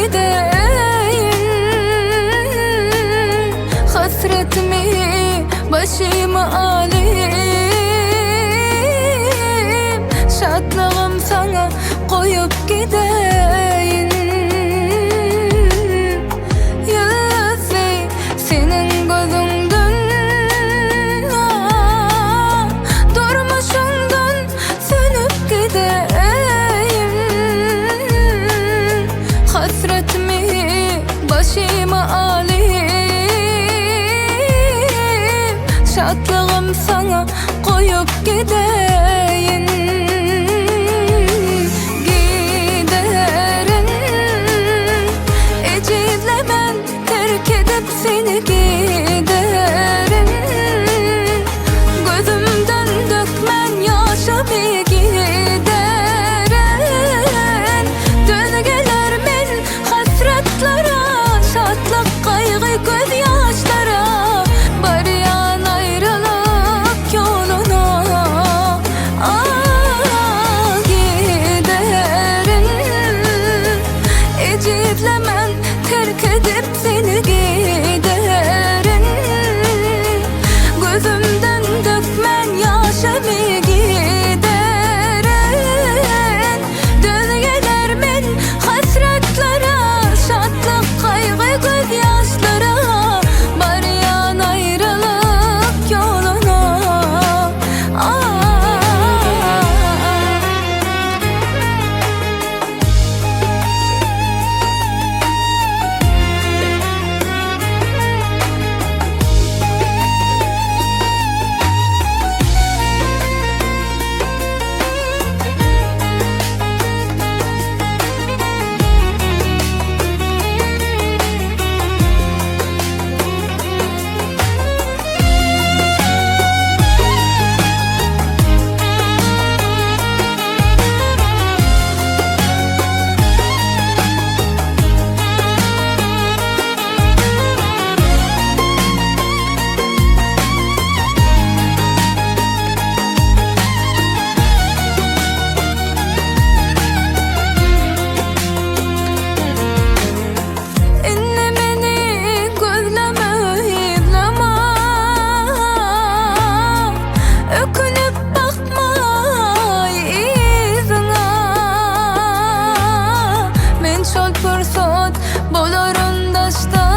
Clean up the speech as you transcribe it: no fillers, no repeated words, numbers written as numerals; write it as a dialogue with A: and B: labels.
A: gideyim. Hasretimi başıma alayım, şadlığım sana koyup gideyim. Yüzü senin gözünden, durmuşundan sönüp gideyim. Hasretimi başıma alayım, şadlığım sana koyup gideyim. Giderim, eciyle ben terk edip seni giderim. Gözümden dökmen yaşamı giderim. Döngeler men hasretlara, şatlık kaygı gözyaşlara. Barayan ayrılık yoluna, giderim. Eciyle ben terk edip seni giderim. Gözümden dökmen yaşamı giderim. Döngeler men hasretlara, şatlık kaygı gözyaşlara. Barayan ayrılık yoluna, inne meni gözleme yıllama. Ökünüp bakma izine. Men şol pürsat bolarım daşta,